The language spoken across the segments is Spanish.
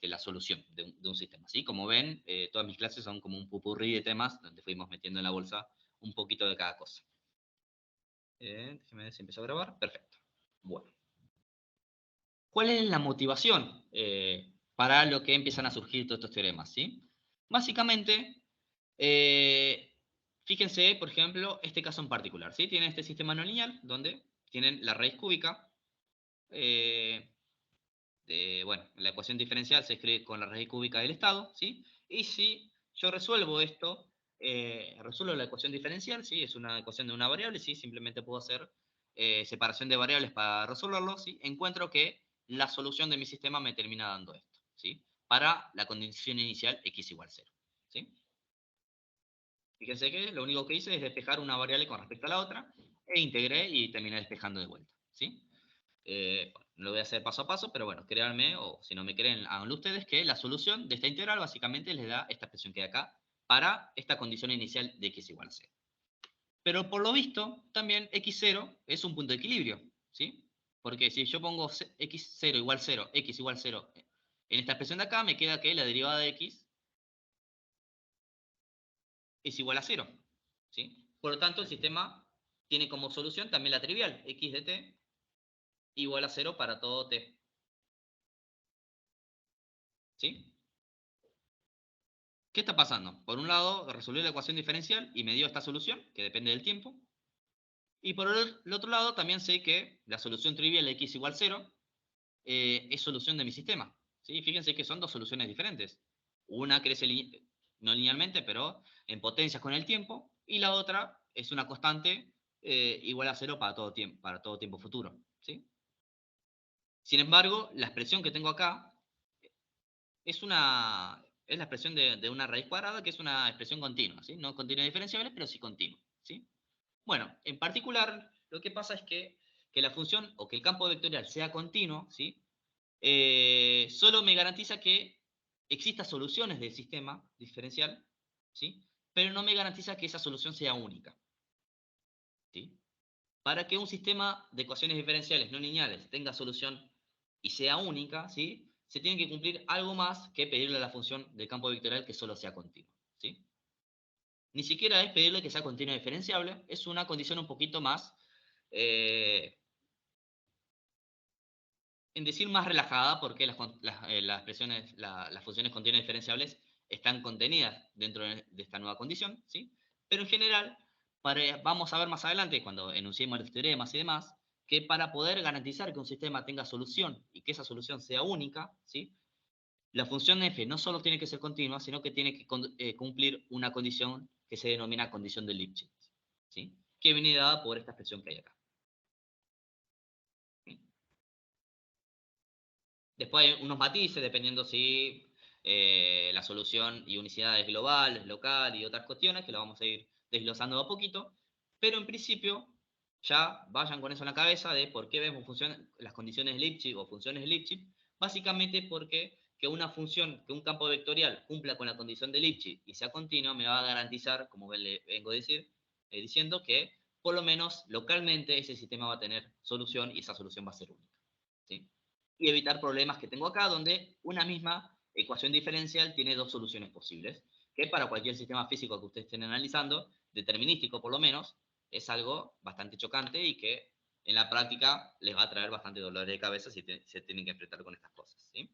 que la solución de un sistema, ¿sí? Como ven, todas mis clases son como un pupurrí de temas donde fuimos metiendo en la bolsa un poquito de cada cosa. Déjeme ver si empezó a grabar. Perfecto. Bueno. ¿Cuál es la motivación para lo que empiezan a surgir todos estos teoremas? ¿Sí? Básicamente, fíjense, por ejemplo, este caso en particular. ¿Sí? Tienen este sistema no lineal donde tienen la raíz cúbica. Bueno, la ecuación diferencial se escribe con la raíz cúbica del estado. ¿Sí? Y si yo resuelvo esto, resuelvo la ecuación diferencial, ¿sí? Es una ecuación de una variable, ¿sí? Simplemente puedo hacer separación de variables para resolverlo, ¿sí? Encuentro que la solución de mi sistema me termina dando esto, ¿sí? Para la condición inicial x igual 0, ¿sí? Fíjense que lo único que hice es despejar una variable con respecto a la otra, e integré y terminé despejando de vuelta, ¿sí? Bueno, lo voy a hacer paso a paso, pero bueno, créanme, o si no me creen, háganlo ustedes, que la solución de esta integral básicamente les da esta expresión que hay acá, para esta condición inicial de x igual 0. Pero por lo visto, también x0 es un punto de equilibrio, ¿sí? Porque si yo pongo x0 igual 0, x igual 0, en esta expresión de acá me queda que la derivada de x es igual a 0, ¿sí? Por lo tanto, el sistema tiene como solución también la trivial, x de t igual a 0 para todo t, ¿sí? ¿Qué está pasando? Por un lado, resolví la ecuación diferencial y me dio esta solución, que depende del tiempo. Y por el otro lado, también sé que la solución trivial de x igual 0 es solución de mi sistema. ¿Sí? Fíjense que son dos soluciones diferentes. Una crece no linealmente, pero en potencias con el tiempo, y la otra es una constante igual a 0 para todo tiempo futuro. ¿Sí? Sin embargo, la expresión que tengo acá es la expresión de una raíz cuadrada, que es una expresión continua, ¿sí? No continua diferenciable, pero sí continua, ¿sí? Bueno, en particular, lo que pasa es que la función o que el campo vectorial sea continuo, ¿sí? Solo me garantiza que exista soluciones del sistema diferencial, ¿sí? Pero no me garantiza que esa solución sea única, ¿sí? Para que un sistema de ecuaciones diferenciales no lineales tenga solución y sea única, ¿sí? Se tiene que cumplir algo más que pedirle a la función del campo vectorial que solo sea continua, ¿sí? Ni siquiera es pedirle que sea continua diferenciable, es una condición un poquito más, eh, en decir más relajada, porque las funciones continuas diferenciables están contenidas dentro de esta nueva condición, ¿sí? Pero en general, vamos a ver más adelante, cuando enunciemos los teoremas y demás, que para poder garantizar que un sistema tenga solución y que esa solución sea única, ¿sí? La función f no solo tiene que ser continua, sino que tiene que cumplir una condición que se denomina condición de Lipschitz, ¿sí? Que viene dada por esta expresión que hay acá. Después hay unos matices, dependiendo si la solución y unicidad es global, es local y otras cuestiones, que lo vamos a ir desglosando a poquito. Pero en principio, ya vayan con eso en la cabeza de por qué vemos las condiciones de Lipschitz o funciones de Lipschitz. Básicamente porque que una función, que un campo vectorial cumpla con la condición de Lipschitz y sea continua, me va a garantizar, como le vengo diciendo, que por lo menos localmente ese sistema va a tener solución y esa solución va a ser única, ¿sí? Y evitar problemas que tengo acá, donde una misma ecuación diferencial tiene dos soluciones posibles, que para cualquier sistema físico que ustedes estén analizando, determinístico por lo menos, es algo bastante chocante y que en la práctica les va a traer bastante dolor de cabeza si se tienen que enfrentar con estas cosas, ¿sí?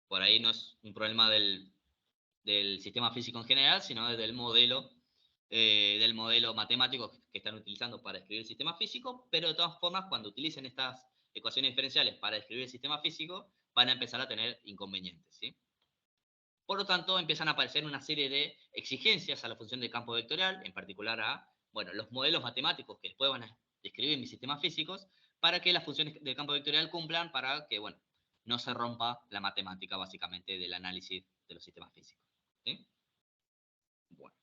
Por ahí no es un problema del sistema físico en general, sino del modelo matemático que están utilizando para describir el sistema físico, pero de todas formas, cuando utilicen estas ecuaciones diferenciales para describir el sistema físico, van a empezar a tener inconvenientes, ¿sí? Por lo tanto, empiezan a aparecer una serie de exigencias a la función de campo vectorial, en particular a, bueno, los modelos matemáticos que después van a describir mis sistemas físicos, para que las funciones del campo vectorial cumplan para que, bueno, no se rompa la matemática básicamente del análisis de los sistemas físicos, ¿sí? Bueno.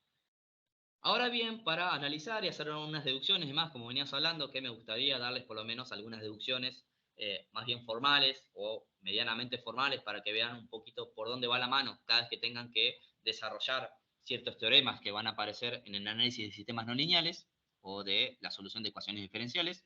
Ahora bien, para analizar y hacer unas deducciones y demás, como venías hablando, que me gustaría darles por lo menos algunas deducciones más bien formales o medianamente formales para que vean un poquito por dónde va la mano cada vez que tengan que desarrollar ciertos teoremas que van a aparecer en el análisis de sistemas no lineales o de la solución de ecuaciones diferenciales.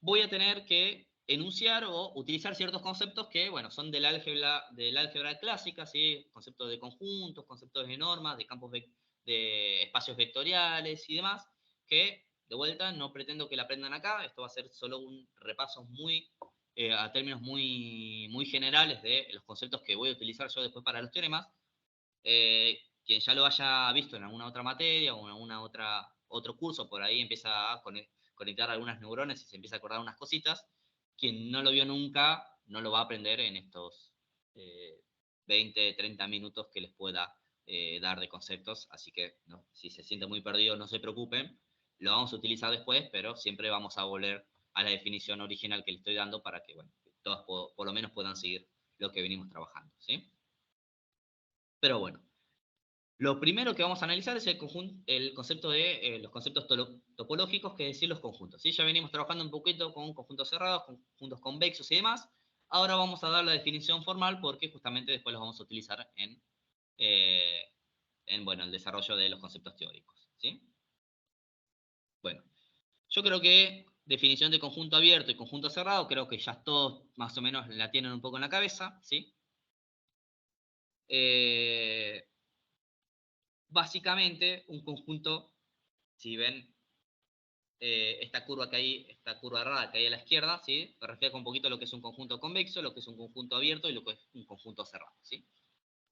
voy a tener que enunciar o utilizar ciertos conceptos que, bueno, son del álgebra clásica, ¿sí? Conceptos de conjuntos, conceptos de normas, de campos de espacios vectoriales y demás, que, de vuelta, no pretendo que la aprendan acá. Esto va a ser solo un repaso muy, a términos muy generales de los conceptos que voy a utilizar yo después para los teoremas. Quien ya lo haya visto en alguna otra materia o en alguna otro curso, por ahí empieza a conectar algunas neuronas y se empieza a acordar unas cositas. Quien no lo vio nunca no lo va a aprender en estos 20, 30 minutos que les pueda dar de conceptos. Así que no, si se siente muy perdido, no se preocupen. Lo vamos a utilizar después, pero siempre vamos a volver a la definición original que le estoy dando para que, bueno, todos por lo menos puedan seguir lo que venimos trabajando, ¿sí? Pero bueno, lo primero que vamos a analizar es el concepto de los conceptos topológicos, que es decir, los conjuntos, ¿sí? Ya venimos trabajando un poquito con conjuntos cerrados, conjuntos convexos y demás. Ahora vamos a dar la definición formal porque justamente después los vamos a utilizar eh, bueno, el desarrollo de los conceptos teóricos, ¿sí? Bueno, yo creo que definición de conjunto abierto y conjunto cerrado, creo que ya todos más o menos la tienen un poco en la cabeza, ¿sí? Eh, Básicamente, un conjunto, si ven esta curva que hay, esta curva errada que hay a la izquierda, ¿sí? Refleja un poquito lo que es un conjunto convexo, lo que es un conjunto abierto y lo que es un conjunto cerrado, ¿sí?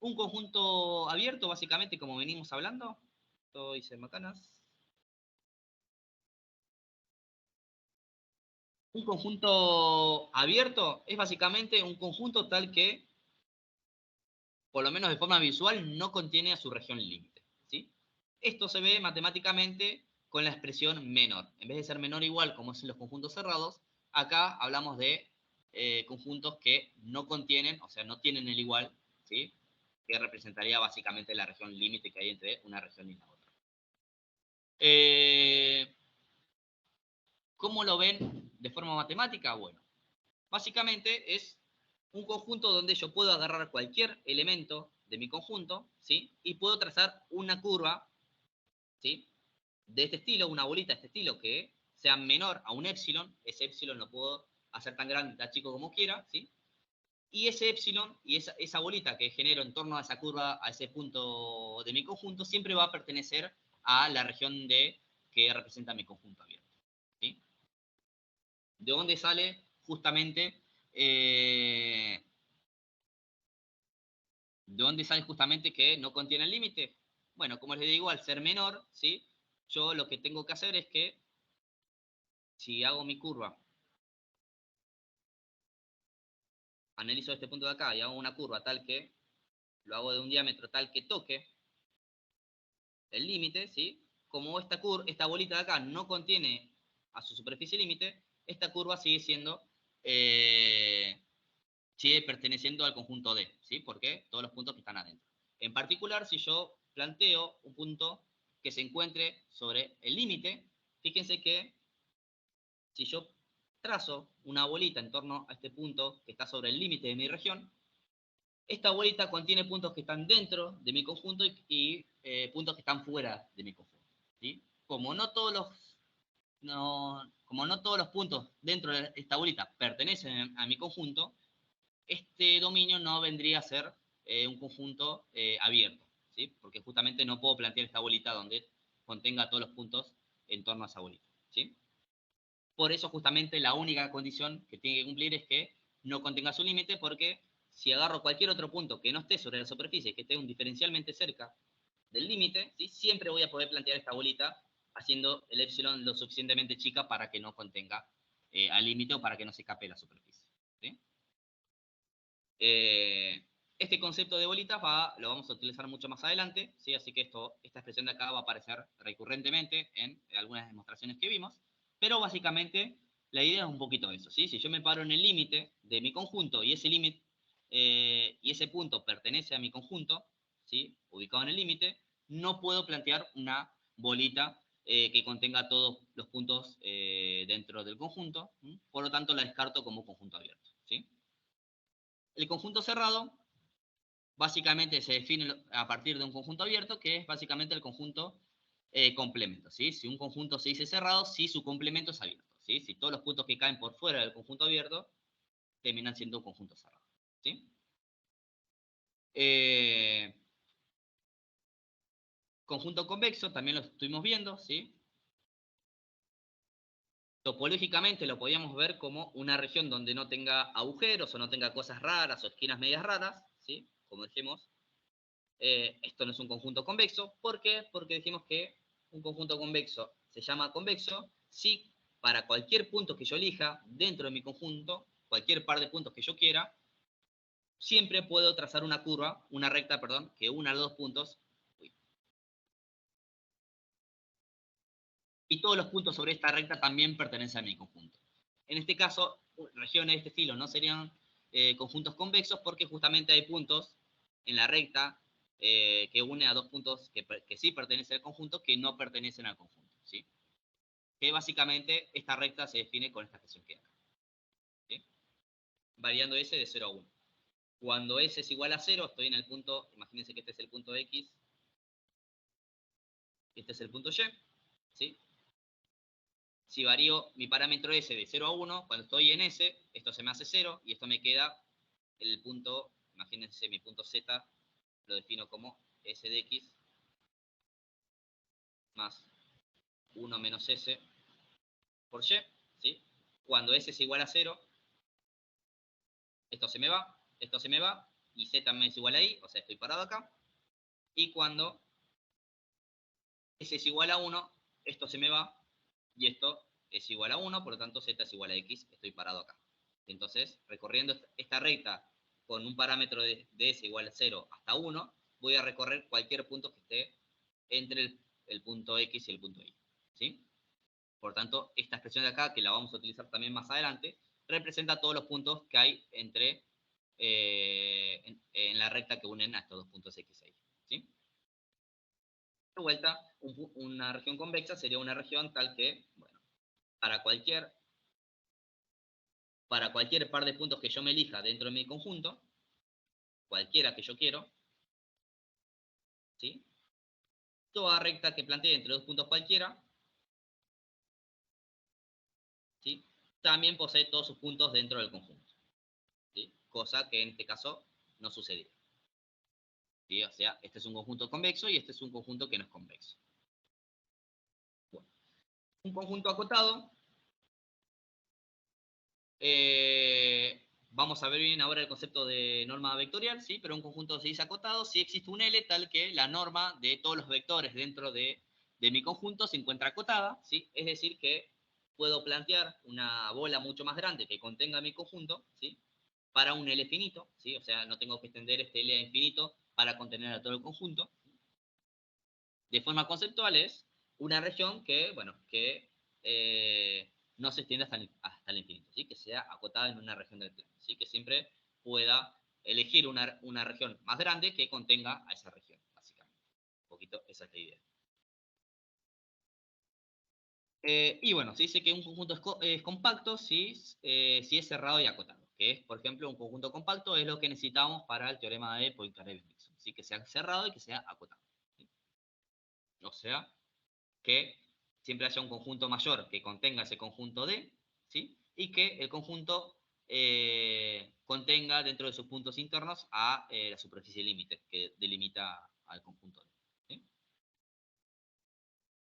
Un conjunto abierto, básicamente, como venimos hablando, todo dice macanas. Un conjunto abierto es básicamente un conjunto tal que, por lo menos de forma visual, no contiene a su región límite, ¿sí? Esto se ve matemáticamente con la expresión menor. En vez de ser menor o igual, como es en los conjuntos cerrados, acá hablamos de conjuntos que no contienen, o sea, no tienen el igual, ¿sí? Que representaría básicamente la región límite que hay entre una región y la otra. Eh, ¿Cómo lo ven de forma matemática? Bueno, básicamente es un conjunto donde yo puedo agarrar cualquier elemento de mi conjunto, ¿sí? Y puedo trazar una curva, ¿sí? De este estilo, una bolita de este estilo que sea menor a un épsilon. Ese épsilon lo puedo hacer tan grande, tan chico como quiera, ¿sí? Y ese épsilon y esa bolita que genero en torno a esa curva, a ese punto de mi conjunto, siempre va a pertenecer a la región que representa mi conjunto abierto, ¿sí? ¿De dónde sale justamente ¿de dónde sale justamente que no contiene el límite? Bueno, como les digo, al ser menor, ¿sí? Yo lo que tengo que hacer es que si hago mi curva, analizo este punto de acá y hago una curva tal que lo hago de un diámetro tal que toque el límite, ¿sí? Como esta bolita de acá no contiene a su superficie límite, esta curva sigue perteneciendo al conjunto D, ¿sí? Porque todos los puntos que están adentro. En particular, si yo planteo un punto que se encuentre sobre el límite, fíjense que si yo trazo una bolita en torno a este punto que está sobre el límite de mi región, esta bolita contiene puntos que están dentro de mi conjunto y puntos que están fuera de mi conjunto, ¿sí? Como no todos los puntos dentro de esta bolita pertenecen a mi conjunto, este dominio no vendría a ser un conjunto abierto, ¿sí? Porque justamente no puedo plantear esta bolita donde contenga todos los puntos en torno a esa bolita, ¿sí? Por eso justamente la única condición que tiene que cumplir es que no contenga su límite, porque si agarro cualquier otro punto que no esté sobre la superficie, que esté un diferencialmente cerca del límite, ¿sí? Siempre voy a poder plantear esta bolita haciendo el epsilon lo suficientemente chica para que no contenga al límite o para que no se escape la superficie, ¿sí? Este concepto de bolitas lo vamos a utilizar mucho más adelante, ¿sí? Así que esta expresión de acá va a aparecer recurrentemente en algunas demostraciones que vimos, pero básicamente la idea es un poquito eso, ¿sí? Si yo me paro en el límite de mi conjunto y ese límite y ese punto pertenece a mi conjunto, ¿sí? Ubicado en el límite, no puedo plantear una bolita que contenga todos los puntos dentro del conjunto, ¿sí? Por lo tanto la descarto como conjunto abierto, ¿sí? El conjunto cerrado básicamente se define a partir de un conjunto abierto, que es básicamente el conjunto complemento, ¿sí? Si un conjunto se dice cerrado, si su complemento es abierto, ¿sí? Si todos los puntos que caen por fuera del conjunto abierto terminan siendo un conjunto cerrado, ¿sí? Conjunto convexo, también lo estuvimos viendo, ¿sí? Topológicamente lo podíamos ver como una región donde no tenga agujeros o no tenga cosas raras o esquinas medias raras, ¿sí? Como dijimos, esto no es un conjunto convexo. ¿Por qué? Porque dijimos que un conjunto convexo se llama convexo si para cualquier punto que yo elija dentro de mi conjunto, cualquier par de puntos que yo quiera, siempre puedo trazar una curva, una recta, perdón, que una a los dos puntos, y todos los puntos sobre esta recta también pertenecen a mi conjunto. En este caso, regiones de este estilo no serían conjuntos convexos porque justamente hay puntos en la recta que une a dos puntos que sí pertenecen al conjunto que no pertenecen al conjunto, ¿sí? Que básicamente esta recta se define con esta expresión que hay acá, ¿sí? Variando S de 0 a 1. Cuando S es igual a 0, estoy en el punto, imagínense que este es el punto X, este es el punto Y, ¿sí? Si varío mi parámetro S de 0 a 1, cuando estoy en S, esto se me hace 0 y esto me queda el punto, imagínense mi punto Z, lo defino como S de X más 1 menos S por Y, ¿sí? Cuando S es igual a 0, esto se me va, esto se me va, y Z también es igual a I, o sea, estoy parado acá. Y cuando S es igual a 1, esto se me va, y esto es igual a 1, por lo tanto Z es igual a X, estoy parado acá. Entonces, recorriendo esta recta con un parámetro de S igual a 0 hasta 1, voy a recorrer cualquier punto que esté entre el punto X y el punto Y, ¿sí? Por tanto, esta expresión de acá, que la vamos a utilizar también más adelante, representa todos los puntos que hay entre en la recta que unen a estos dos puntos X e Y, ¿sí? De vuelta, una región convexa sería una región tal que, bueno, para cualquier par de puntos que yo me elija dentro de mi conjunto, cualquiera que yo quiero, ¿sí? Toda recta que plantee entre dos puntos cualquiera, ¿sí? También posee todos sus puntos dentro del conjunto, ¿sí? Cosa que en este caso no sucedió, ¿sí? O sea, este es un conjunto convexo y este es un conjunto que no es convexo. Bueno, un conjunto acotado, vamos a ver bien ahora el concepto de norma vectorial, ¿sí? Pero un conjunto se dice acotado si existe un L tal que la norma de todos los vectores dentro de mi conjunto se encuentra acotada, ¿sí? Es decir, que puedo plantear una bola mucho más grande que contenga mi conjunto, ¿sí? Para un L finito, ¿sí? O sea, no tengo que extender este L a infinito para contener a todo el conjunto. De forma conceptual es una región que, bueno, que no se extiende hasta el infinito, ¿sí? Que sea acotada en una región del plano, ¿sí? Que siempre pueda elegir una región más grande que contenga a esa región, básicamente. Un poquito esa es la idea. Y bueno, se dice que un conjunto es compacto si es cerrado y acotado, que es, por ejemplo, un conjunto compacto es lo que necesitamos para el teorema de Poincaré-Bendixson, ¿sí? Que sea cerrado y que sea acotado, ¿sí? O sea, que siempre haya un conjunto mayor que contenga ese conjunto D, ¿sí? Y que el conjunto contenga dentro de sus puntos internos a la superficie límite que delimita al conjunto D, ¿sí?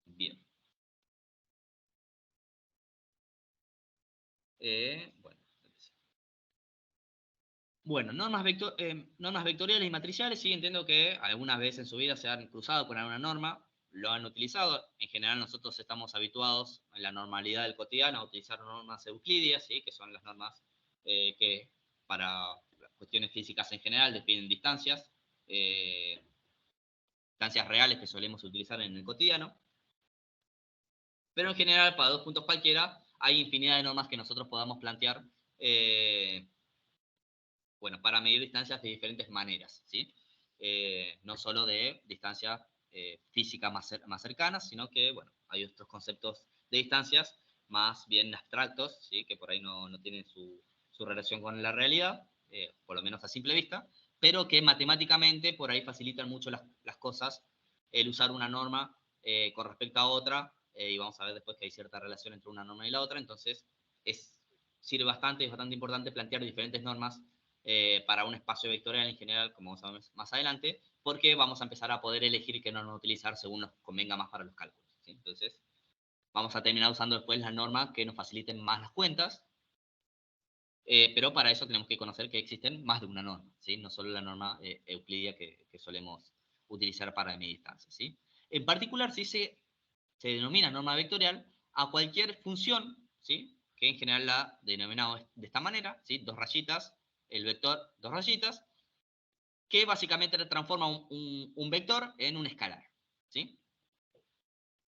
Bien. Bueno. Bueno, normas vectoriales y matriciales, sí, entiendo que algunas veces en su vida se han cruzado con alguna norma, lo han utilizado. En general nosotros estamos habituados en la normalidad del cotidiano a utilizar normas euclidias, ¿sí? Que son las normas que para cuestiones físicas en general definen distancias reales que solemos utilizar en el cotidiano. Pero en general, para dos puntos cualquiera, hay infinidad de normas que nosotros podamos plantear bueno, para medir distancias de diferentes maneras, ¿sí? No solo de distancias físicas más cercanas, sino que, bueno, hay otros conceptos de distancias más bien abstractos, ¿sí? Que por ahí no tienen su relación con la realidad, por lo menos a simple vista, pero que matemáticamente por ahí facilitan mucho las cosas el usar una norma con respecto a otra y vamos a ver después que hay cierta relación entre una norma y la otra, entonces sirve bastante, es bastante importante plantear diferentes normas para un espacio vectorial en general, como vamos a ver más adelante, porque vamos a empezar a poder elegir qué norma utilizar según nos convenga más para los cálculos, ¿sí? Entonces, vamos a terminar usando después las normas que nos faciliten más las cuentas, pero para eso tenemos que conocer que existen más de una norma, ¿sí? No solo la norma euclidia que solemos utilizar para medir distancias, ¿sí? En particular, sí se denomina norma vectorial a cualquier función, ¿sí? Que en general la denominamos de esta manera, ¿sí? Dos rayitas, el vector, dos rayitas, que básicamente transforma un vector en un escalar, ¿sí?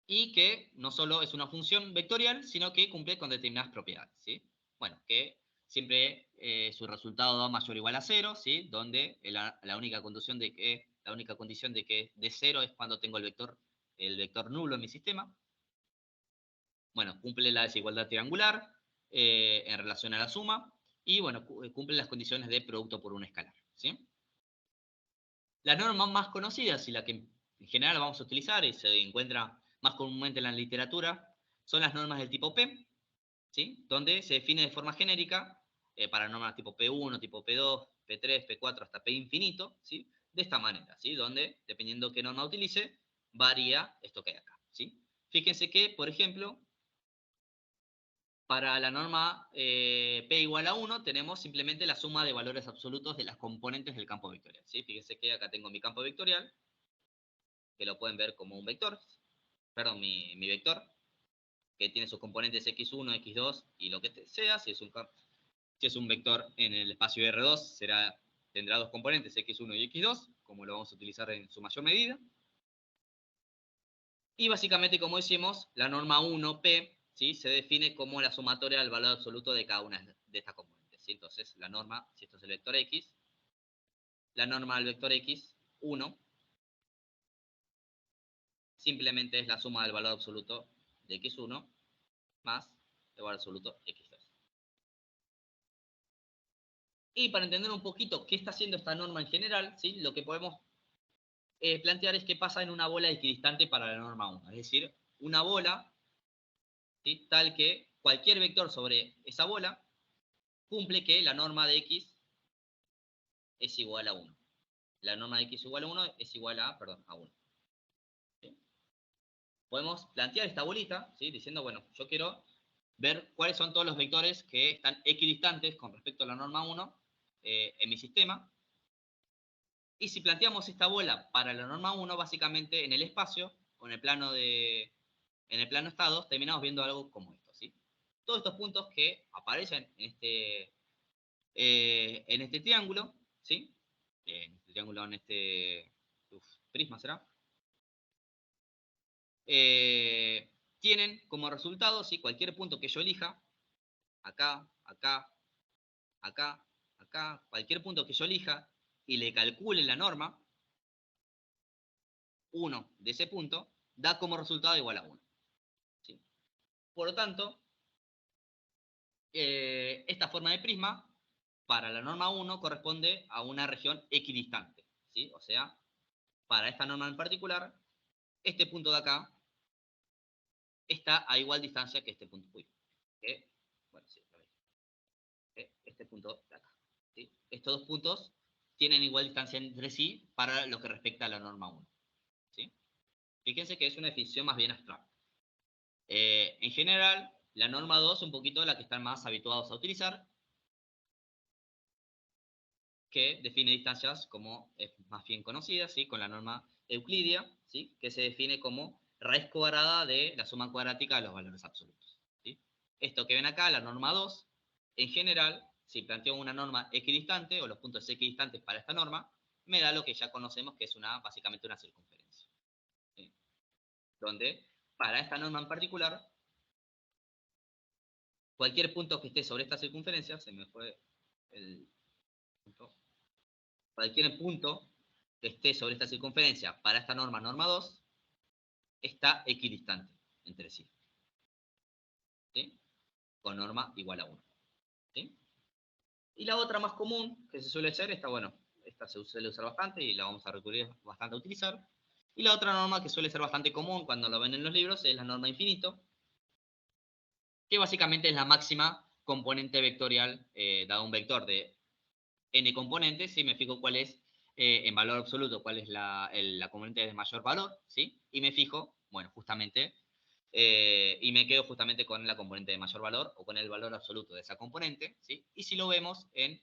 Y que no solo es una función vectorial, sino que cumple con determinadas propiedades, ¿sí? Bueno, que siempre su resultado da mayor o igual a cero, ¿sí? Donde la única condición de que de cero es cuando tengo el vector nulo en mi sistema. Bueno, cumple la desigualdad triangular en relación a la suma y, bueno, cumple las condiciones de producto por un escalar, ¿sí? Las normas más conocidas y la que en general vamos a utilizar y se encuentra más comúnmente en la literatura son las normas del tipo P, ¿sí? Donde se define de forma genérica para normas tipo P1, tipo P2, P3, P4 hasta P infinito, ¿sí? De esta manera, ¿sí? Donde, dependiendo qué norma utilice, varía esto que hay acá, ¿sí? Fíjense que, por ejemplo, para la norma P igual a 1 tenemos simplemente la suma de valores absolutos de las componentes del campo vectorial, ¿sí? Fíjense que acá tengo mi campo vectorial, que lo pueden ver como un vector, perdón, mi vector, que tiene sus componentes x1, x2 y lo que sea. Si es un vector en el espacio R2, tendrá dos componentes, x1 y x2, como lo vamos a utilizar en su mayor medida. Y básicamente, como decimos, la norma 1P, ¿sí? Se define como la sumatoria del valor absoluto de cada una de estas componentes, ¿sí? Entonces, la norma, si esto es el vector x, la norma del vector x1 simplemente es la suma del valor absoluto de x1 más el valor absoluto x2. Y para entender un poquito qué está haciendo esta norma en general, ¿sí? Lo que podemos plantear es qué pasa en una bola equidistante para la norma 1. Es decir, una bola, ¿sí? Tal que cualquier vector sobre esa bola cumple que la norma de x es igual a 1. La norma de x igual a 1 es igual a, perdón, a 1. ¿Sí? Podemos plantear esta bolita, ¿sí? Diciendo, bueno, yo quiero ver cuáles son todos los vectores que están equidistantes con respecto a la norma 1 en mi sistema. Y si planteamos esta bola para la norma 1, básicamente en el espacio, o en el plano estados, terminamos viendo algo como esto, ¿sí? Todos estos puntos que aparecen en este triángulo, ¿sí? En este triángulo, en este prisma, ¿será? Tienen como resultado, ¿sí? Cualquier punto que yo elija, acá, acá, acá, acá, cualquier punto que yo elija y le calcule la norma, 1 de ese punto, da como resultado igual a 1. ¿Sí? Por lo tanto, esta forma de prisma, para la norma 1, corresponde a una región equidistante, ¿sí? O sea, para esta norma en particular, este punto de acá está a igual distancia que este punto. Bueno, sí, este punto de acá. ¿Sí? Estos dos puntos tienen igual distancia entre sí para lo que respecta a la norma 1. ¿Sí? Fíjense que es una definición más bien abstracta. En general, la norma 2 es un poquito la que están más habituados a utilizar, que define distancias como es más bien conocida, ¿sí? Con la norma euclidia, ¿sí? Que se define como raíz cuadrada de la suma cuadrática de los valores absolutos. ¿Sí? Esto que ven acá, la norma 2, en general, si planteo una norma equidistante o los puntos equidistantes para esta norma, me da lo que ya conocemos que es básicamente una circunferencia. ¿Sí? Donde, para esta norma en particular, cualquier punto que esté sobre esta circunferencia, se me fue el punto, cualquier punto que esté sobre esta circunferencia para esta norma, norma 2, está equidistante entre sí. ¿Sí? Con norma igual a 1. ¿Sí? Y la otra más común que se suele hacer, esta se suele usar bastante y la vamos a recurrir bastante a utilizar, Y la otra norma que suele ser bastante común cuando lo ven en los libros es la norma infinito, que básicamente es la máxima componente vectorial, dado un vector de n componentes, ¿sí? Me fijo cuál es, en valor absoluto, cuál es la componente de mayor valor, ¿sí? Y me fijo, bueno, justamente, y me quedo justamente con la componente de mayor valor o con el valor absoluto de esa componente, ¿sí? Y si lo vemos en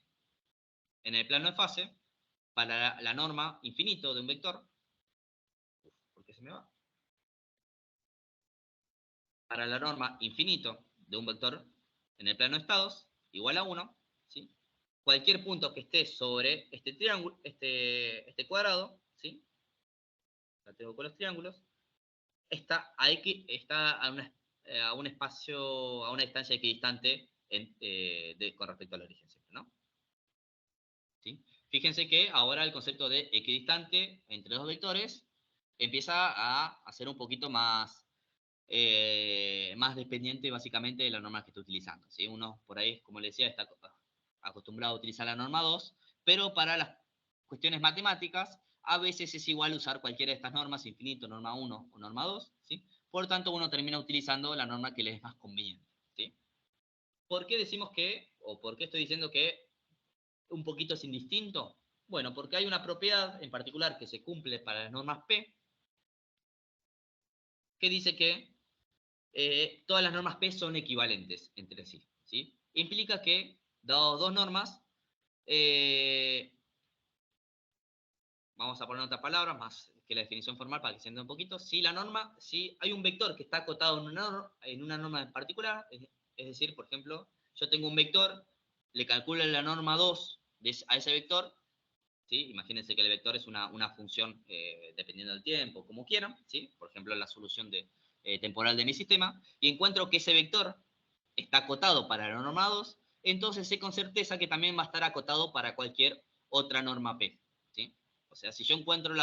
el plano de fase, para la norma infinito de un vector, ¿por qué se me va? Para la norma infinito de un vector en el plano de estados, igual a 1, ¿sí? Cualquier punto que esté sobre este triángulo, este cuadrado, ¿sí? La tengo con los triángulos, está a un espacio, a una distancia equidistante con respecto al origen siempre, ¿no? ¿Sí? Fíjense que ahora el concepto de equidistante entre dos vectores empieza a ser un poquito más dependiente básicamente de la norma que esté utilizando, ¿sí? Uno por ahí, como les decía, está acostumbrado a utilizar la norma 2, pero para las cuestiones matemáticas a veces es igual usar cualquiera de estas normas, infinito, norma 1 o norma 2, ¿sí? Por lo tanto, uno termina utilizando la norma que les es más conveniente, ¿sí? ¿Por qué decimos que, o por qué estoy diciendo que un poquito es indistinto? Bueno, porque hay una propiedad en particular que se cumple para las normas P, que dice que todas las normas P son equivalentes entre sí, ¿sí? Implica que, dado dos normas, eh, vamos a poner otras palabras más que la definición formal para que se entienda un poquito, si hay un vector que está acotado en una norma en particular, es decir, por ejemplo, yo tengo un vector, le calculo la norma 2 a ese vector, ¿sí? Imagínense que el vector es una función dependiendo del tiempo, como quieran, ¿sí? Por ejemplo, la solución temporal de mi sistema, y encuentro que ese vector está acotado para la norma 2, entonces sé con certeza que también va a estar acotado para cualquier otra norma P, ¿sí? O sea, si yo encuentro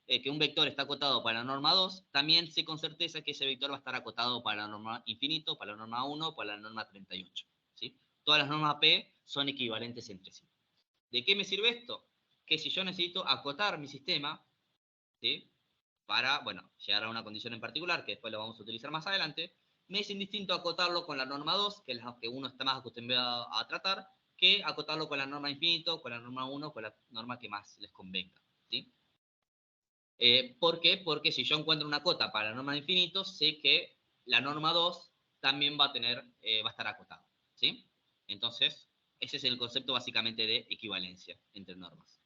que un vector está acotado para la norma 2, también sé con certeza que ese vector va a estar acotado para la norma infinito, para la norma 1, para la norma 38, ¿sí? Todas las normas P son equivalentes entre sí. ¿De qué me sirve esto? Que si yo necesito acotar mi sistema, ¿sí? Para, bueno, llegar a una condición en particular, que después lo vamos a utilizar más adelante, me es indistinto acotarlo con la norma 2, que es la que uno está más acostumbrado a tratar, que acotarlo con la norma infinito, con la norma 1, con la norma que más les convenga, ¿sí? ¿Por qué? Porque si yo encuentro una cota para la norma de infinito, sé que la norma 2 también va a estar acotada, ¿sí? Entonces, ese es el concepto básicamente de equivalencia entre normas.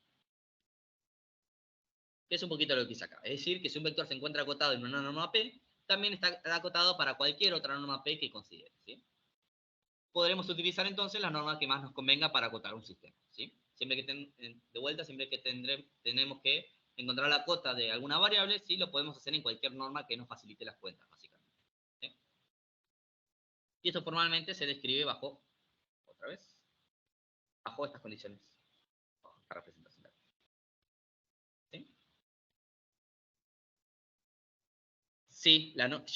Que es un poquito lo que hice acá. Es decir, que si un vector se encuentra acotado en una norma P, también está acotado para cualquier otra norma P que considere, ¿sí? Podremos utilizar entonces la norma que más nos convenga para acotar un sistema, ¿sí? Siempre que de vuelta, siempre que tenemos que encontrar la cota de alguna variable, ¿sí? Lo podemos hacer en cualquier norma que nos facilite las cuentas, básicamente, ¿sí? Y esto formalmente se describe otra vez, bajo estas condiciones, bajo esta representación, ¿sí? Si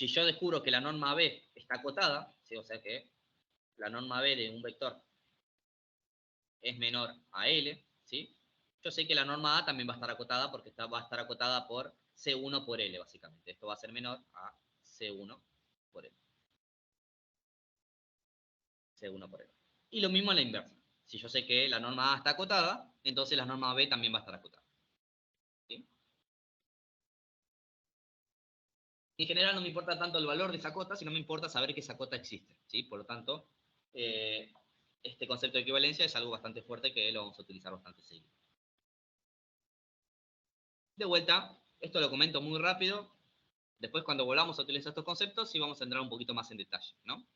yo descubro que la norma B está acotada, ¿sí? O sea que la norma B de un vector es menor a L, ¿sí? Yo sé que la norma A también va a estar acotada porque va a estar acotada por C1 por L, básicamente. Esto va a ser menor a C1 por L. C1 por L. Y lo mismo en la inversa. Si yo sé que la norma A está acotada, entonces la norma B también va a estar acotada, ¿sí? En general no me importa tanto el valor de esa cota, sino me importa saber que esa cota existe, ¿sí? Por lo tanto, eh, este concepto de equivalencia es algo bastante fuerte que lo vamos a utilizar bastante seguido. De vuelta, esto lo comento muy rápido. Después, cuando volvamos a utilizar estos conceptos, sí vamos a entrar un poquito más en detalle, ¿no?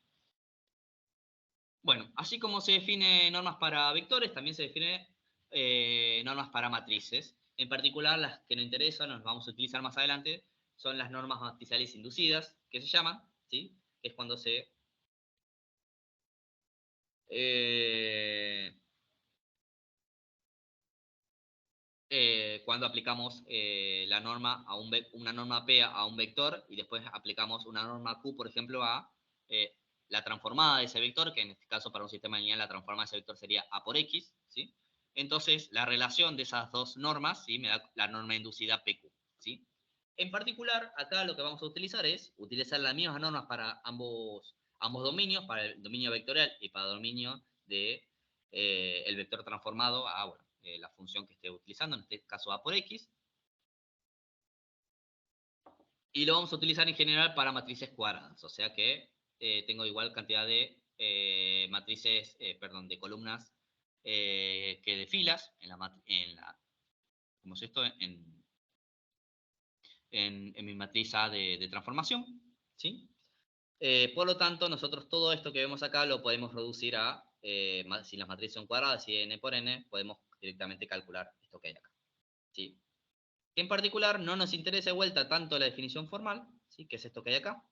Bueno, así como se define normas para vectores, también se define normas para matrices. En particular, las que nos interesan, nos vamos a utilizar más adelante, son las normas matriciales inducidas, que se llaman, ¿sí? Que es eh, cuando aplicamos una norma P a un vector y después aplicamos una norma Q, por ejemplo, a eh, la transformada de ese vector, que en este caso para un sistema lineal la transformada de ese vector sería A por X, ¿sí? Entonces, la relación de esas dos normas, ¿sí? Me da la norma inducida PQ, ¿sí? En particular, acá lo que vamos a utilizar es utilizar las mismas normas para ambos dominios, para el dominio vectorial y para el dominio de el vector transformado a la función que esté utilizando, en este caso a por x. Y lo vamos a utilizar en general para matrices cuadradas, o sea que tengo igual cantidad de matrices, perdón, de columnas que de filas ¿cómo es esto? En mi matriz A de transformación, ¿sí? Por lo tanto, nosotros todo esto que vemos acá lo podemos reducir a, si las matrices son cuadradas y n por n, podemos directamente calcular esto que hay acá, ¿sí? En particular, no nos interesa de vuelta tanto la definición formal, ¿sí? Que es esto que hay acá,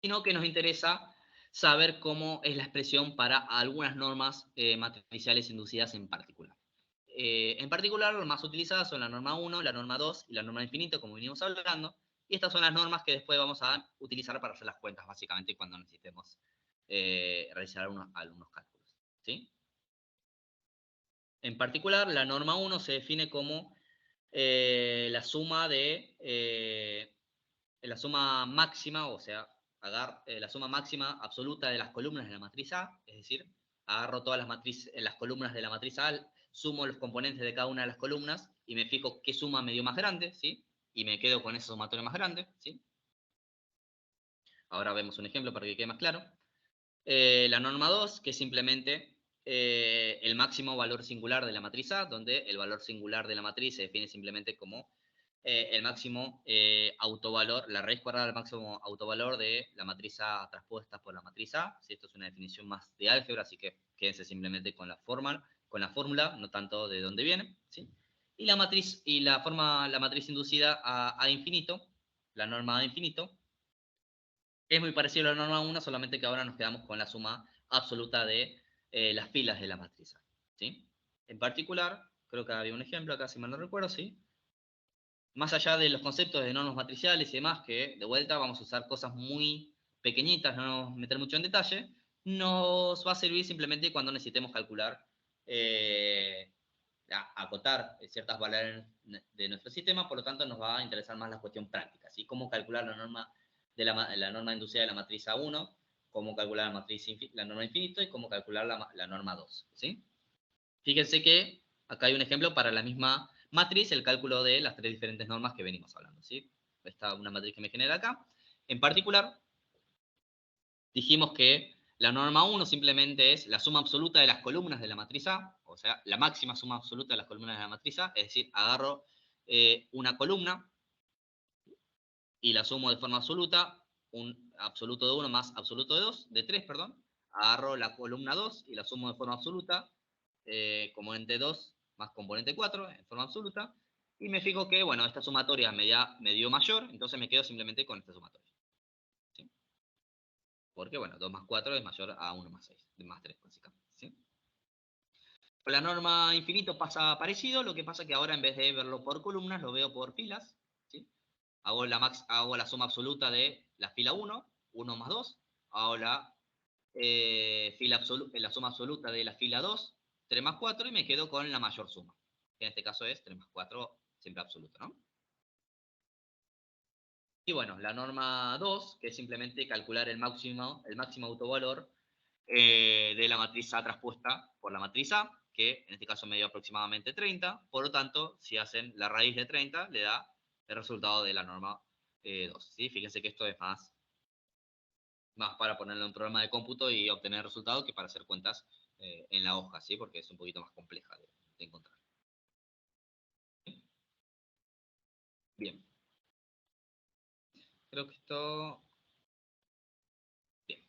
sino que nos interesa saber cómo es la expresión para algunas normas matriciales inducidas en particular. En particular, las más utilizadas son la norma 1, la norma 2 y la norma de infinito, como venimos hablando, y estas son las normas que después vamos a utilizar para hacer las cuentas, básicamente, cuando necesitemos realizar algunos cálculos, ¿sí? En particular, la norma 1 se define como la suma la suma máxima, o sea, la suma máxima absoluta de las columnas de la matriz A, es decir, agarro todas las columnas de la matriz A, sumo los componentes de cada una de las columnas y me fijo qué suma me dio más grande, ¿sí? Y me quedo con esa sumatoria más grande, ¿sí? Ahora vemos un ejemplo para que quede más claro. La norma 2, que es simplemente el máximo valor singular de la matriz A, donde el valor singular de la matriz se define simplemente como el máximo autovalor, la raíz cuadrada del máximo autovalor de la matriz A traspuesta por la matriz A. ¿Sí? Esto es una definición más de álgebra, así que quédense simplemente con la fórmula, no tanto de dónde viene. ¿Sí? Y la matriz inducida a infinito, la norma A infinito, es muy parecido a la norma 1, solamente que ahora nos quedamos con la suma absoluta de las filas de la matriz A, ¿sí? En particular, creo que había un ejemplo acá, si mal no recuerdo, ¿sí? Más allá de los conceptos de normas matriciales y demás, que de vuelta vamos a usar cosas muy pequeñitas, no nos vamos a meter mucho en detalle, nos va a servir simplemente cuando necesitemos calcular, acotar ciertas variables de nuestro sistema, por lo tanto nos va a interesar más la cuestión práctica, ¿sí? Cómo calcular la norma inducida de la matriz A1, cómo calcular la norma infinito y cómo calcular la norma 2, ¿sí? Fíjense que acá hay un ejemplo para la misma matriz, el cálculo de las tres diferentes normas que venimos hablando, ¿sí? Esta una matriz que me genera acá. En particular, dijimos que la norma 1 simplemente es la suma absoluta de las columnas de la matriz A, o sea, la máxima suma absoluta de las columnas de la matriz A, es decir, agarro una columna y la sumo de forma absoluta, un absoluto de 1 más absoluto de 3, perdón. Agarro la columna 2 y la sumo de forma absoluta, componente 2 más componente 4 en forma absoluta, y me fijo que, bueno, esta sumatoria me dio mayor, entonces me quedo simplemente con esta sumatoria. ¿Sí? Porque, bueno, 2 más 4 es mayor a 1 más 6, más 3, básicamente. ¿Sí? Con la norma infinito pasa parecido, lo que pasa que ahora en vez de verlo por columnas, lo veo por filas. ¿Sí? Hago la suma absoluta de la fila 1, 1 más 2. Hago la suma absoluta de la fila 2, 3 más 4, y me quedo con la mayor suma. Que en este caso es 3 más 4, siempre absoluto, ¿no? Y bueno, la norma 2, que es simplemente calcular el máximo autovalor de la matriz A traspuesta por la matriz A, que en este caso me dio aproximadamente 30. Por lo tanto, si hacen la raíz de 30, le da el resultado de la norma 2. ¿Sí? Fíjense que esto es más para ponerlo en un programa de cómputo y obtener el resultado que para hacer cuentas en la hoja, ¿sí? Porque es un poquito más compleja de encontrar. Bien. Creo que esto... Bien.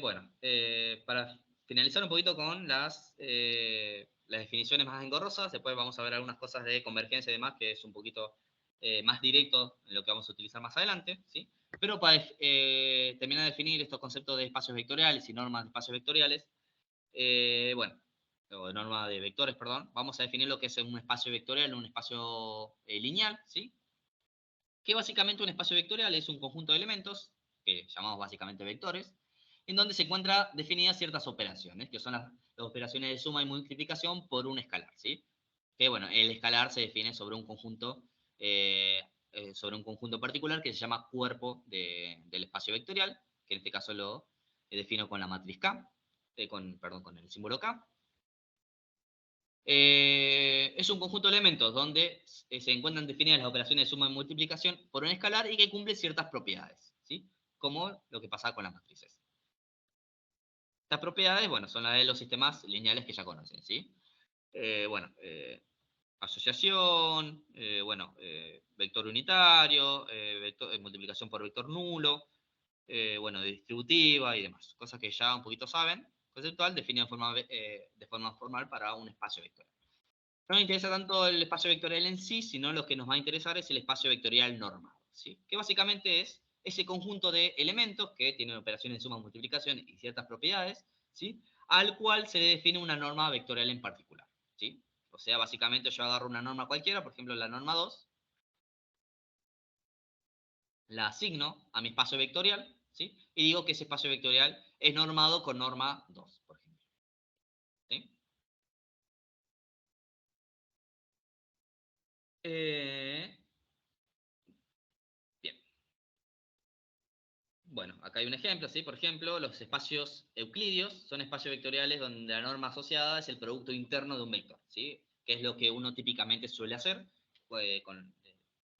Bueno, para finalizar un poquito con las definiciones más engorrosas, después vamos a ver algunas cosas de convergencia y demás, que es un poquito más directo en lo que vamos a utilizar más adelante, ¿sí? Pero para terminar de definir estos conceptos de espacios vectoriales y normas de espacios vectoriales, bueno, o de norma de vectores, perdón, vamos a definir lo que es un espacio vectorial, un espacio lineal, ¿sí? Que básicamente un espacio vectorial es un conjunto de elementos, que llamamos básicamente vectores, en donde se encuentran definidas ciertas operaciones, que son las operaciones de suma y multiplicación por un escalar, ¿sí? Que bueno, el escalar se define sobre un conjunto particular que se llama cuerpo del espacio vectorial, que en este caso lo defino con la matriz K, perdón, con el símbolo K. Es un conjunto de elementos donde se encuentran definidas las operaciones de suma y multiplicación por un escalar y que cumple ciertas propiedades, ¿sí? Como lo que pasaba con las matrices. Estas propiedades, bueno, son las de los sistemas lineales que ya conocen, ¿sí? Bueno, asociación, vector unitario, multiplicación por vector nulo, bueno, distributiva y demás. Cosas que ya un poquito saben, conceptual, definido de forma formal para un espacio vectorial. No nos interesa tanto el espacio vectorial en sí, sino lo que nos va a interesar es el espacio vectorial normado, ¿sí? Que básicamente es ese conjunto de elementos que tienen operaciones de suma, multiplicación y ciertas propiedades, ¿sí? Al cual se le define una norma vectorial en particular, ¿sí? O sea, básicamente yo agarro una norma cualquiera, por ejemplo la norma 2, la asigno a mi espacio vectorial, ¿sí? Y digo que ese espacio vectorial es normado con norma 2, por ejemplo, ¿sí? Bien. Bueno, acá hay un ejemplo, ¿sí? Por ejemplo, los espacios euclidios son espacios vectoriales donde la norma asociada es el producto interno de un vector, ¿sí? Que es lo que uno típicamente suele hacer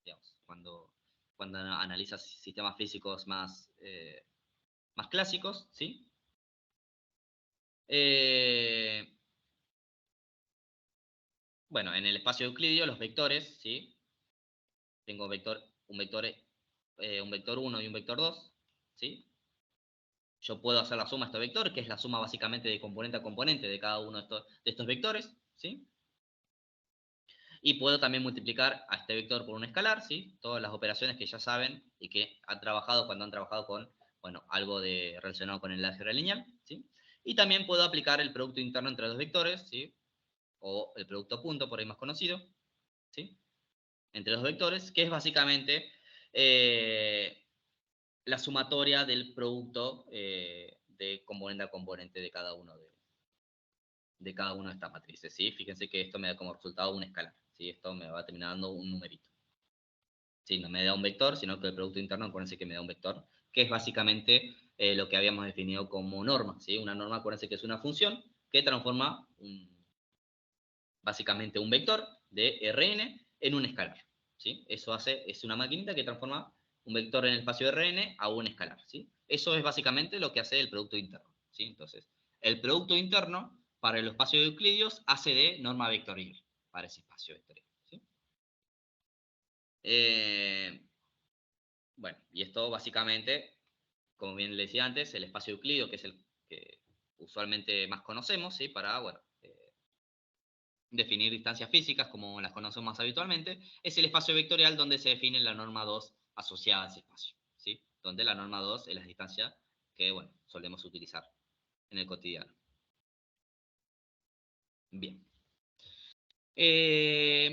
digamos, cuando analiza sistemas físicos más clásicos, ¿sí? Eh, bueno, en el espacio euclidio los vectores, ¿sí? Tengo un vector 1 y un vector 2, ¿sí? Yo puedo hacer la suma de estos vectores, que es la suma básicamente de componente a componente de cada uno de estos vectores, ¿sí? Y puedo también multiplicar a este vector por un escalar, ¿sí? Todas las operaciones que ya saben y que han trabajado cuando han trabajado con, bueno, algo relacionado con el álgebra lineal, ¿sí? Y también puedo aplicar el producto interno entre los vectores, ¿sí? O el producto punto, por ahí más conocido, ¿sí? Entre los vectores, que es básicamente eh, la sumatoria del producto de componente a componente de cada una de estas matrices, ¿sí? Fíjense que esto me da como resultado un escalar, ¿sí? Esto me va terminando un numerito. Sí, no me da un vector, sino que el producto interno, acuérdense que me da un vector, que es básicamente lo que habíamos definido como norma, ¿sí? Una norma, acuérdense que es una función que transforma básicamente un vector de Rn en un escalar, ¿sí? Es una maquinita que transforma un vector en el espacio de Rn a un escalar, ¿sí? Eso es básicamente lo que hace el producto interno, ¿sí? Entonces, el producto interno para el espacio de Euclidios hace de norma vectorial para ese espacio vectorial, ¿sí? Bueno, y esto básicamente, como bien le decía antes, el espacio euclidio, que es el que usualmente más conocemos, ¿sí? Para, bueno, definir distancias físicas como las conocemos más habitualmente, es el espacio vectorial donde se define la norma 2 asociada a ese espacio, ¿sí? Donde la norma 2 es la distancia que, bueno, solemos utilizar en el cotidiano. Bien.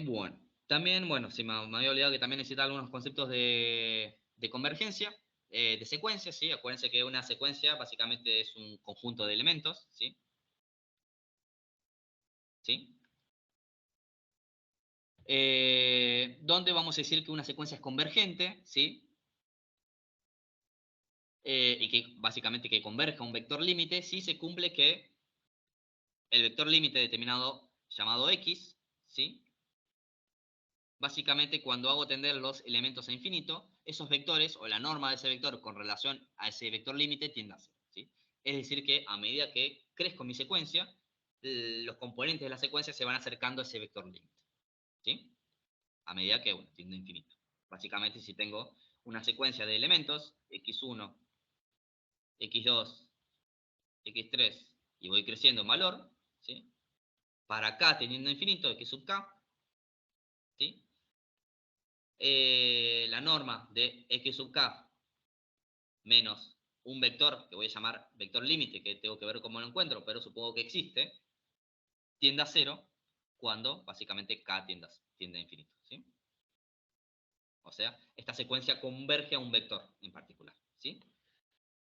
Bueno, también, bueno, si me había olvidado que también necesita algunos conceptos de convergencia, de secuencia, ¿sí? Acuérdense que una secuencia básicamente es un conjunto de elementos, ¿sí? ¿Sí? Donde vamos a decir que una secuencia es convergente, ¿sí? Y que básicamente que converja un vector límite si se cumple que el vector límite determinado llamado x, ¿sí? Básicamente cuando hago tender los elementos a infinito, esos vectores o la norma de ese vector con relación a ese vector límite tiende a cero, ¿sí? Es decir que a medida que crezco mi secuencia, los componentes de la secuencia se van acercando a ese vector límite, ¿sí? A medida que, bueno, tiende a infinito. Básicamente si tengo una secuencia de elementos, x1, x2, x3, y voy creciendo en valor, ¿sí? Para k teniendo infinito, x sub k, ¿sí? La norma de x sub k menos un vector, que voy a llamar vector límite, que tengo que ver cómo lo encuentro, pero supongo que existe, tiende a cero cuando básicamente k tiende a infinito, ¿sí? O sea, esta secuencia converge a un vector en particular, ¿sí?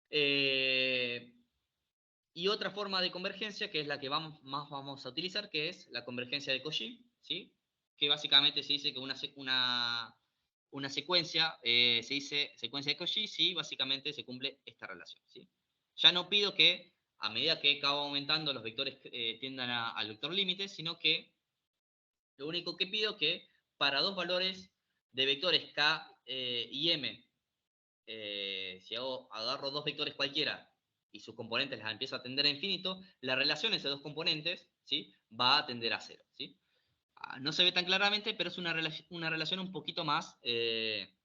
Y otra forma de convergencia, que es la que más vamos a utilizar, que es la convergencia de Cauchy, ¿sí? Que básicamente se dice que una secuencia, se dice secuencia de Cauchy, si básicamente se cumple esta relación, ¿sí? Ya no pido que a medida que K va aumentando los vectores tiendan al vector límite, sino que lo único que pido que para dos valores de vectores K y M, si agarro dos vectores cualquiera y sus componentes las empiezo a tender a infinito, la relación entre dos componentes, ¿sí?, va a tender a cero, ¿sí? No se ve tan claramente, pero es una relación un poquito eh,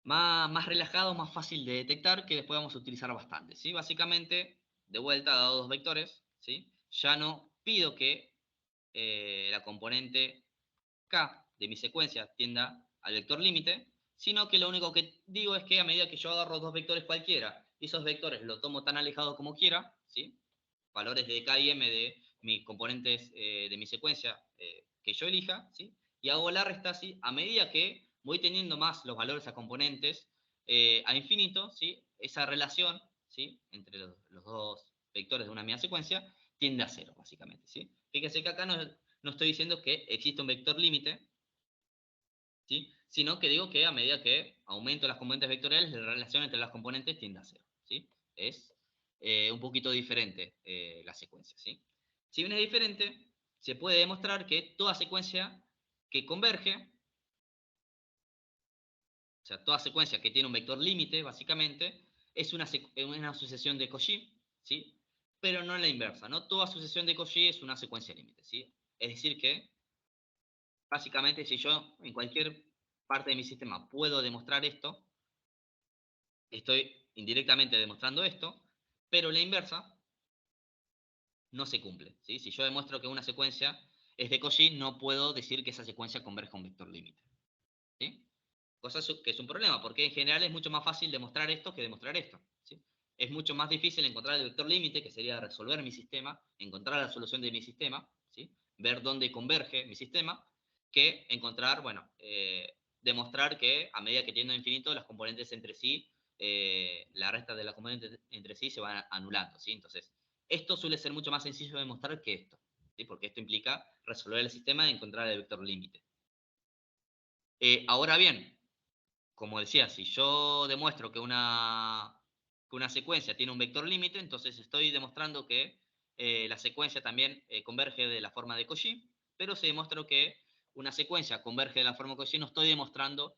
más relajado, más fácil de detectar, que después vamos a utilizar bastante, ¿sí? Básicamente, de vuelta, dado dos vectores, ¿sí?, ya no pido que la componente K de mi secuencia tienda al vector límite, sino que lo único que digo es que a medida que yo agarro dos vectores cualquiera y esos vectores los tomo tan alejados como quiera, ¿sí?, valores de K y M de mis componentes de mi secuencia que yo elija, ¿sí?, y hago la resta, ¿sí?, a medida que voy teniendo más los valores a componentes a infinito, ¿sí?, esa relación, ¿sí?, entre los dos vectores de una misma secuencia tiende a cero, básicamente, ¿sí? Fíjese que acá no estoy diciendo que existe un vector límite, ¿sí?, sino que digo que a medida que aumento las componentes vectoriales, la relación entre las componentes tiende a cero, ¿sí? Es un poquito diferente la secuencia, ¿sí? Si bien es diferente, se puede demostrar que toda secuencia que converge, o sea, toda secuencia que tiene un vector límite, básicamente, es una sucesión de Cauchy, ¿sí? Pero no en la inversa, ¿no? Toda sucesión de Cauchy es una secuencia límite, ¿sí? Es decir que, básicamente, si yo en cualquier parte de mi sistema puedo demostrar esto, estoy indirectamente demostrando esto, pero la inversa no se cumple, ¿sí? Si yo demuestro que una secuencia es de Cauchy, no puedo decir que esa secuencia converja a un vector límite, ¿sí? Cosa que es un problema, porque en general es mucho más fácil demostrar esto que demostrar esto, ¿sí? Es mucho más difícil encontrar el vector límite, que sería resolver mi sistema, encontrar la solución de mi sistema, ¿sí?, ver dónde converge mi sistema, que encontrar, bueno, demostrar que a medida que tiendo a infinito las componentes entre sí, la resta de las componentes entre sí se van anulando, ¿sí? Entonces, esto suele ser mucho más sencillo de demostrar que esto, ¿sí?, porque esto implica resolver el sistema y encontrar el vector límite. Ahora bien, como decía, si yo demuestro que una secuencia tiene un vector límite, entonces estoy demostrando que la secuencia también converge de la forma de Cauchy, pero si demuestro que una secuencia converge de la forma de Cauchy, no estoy demostrando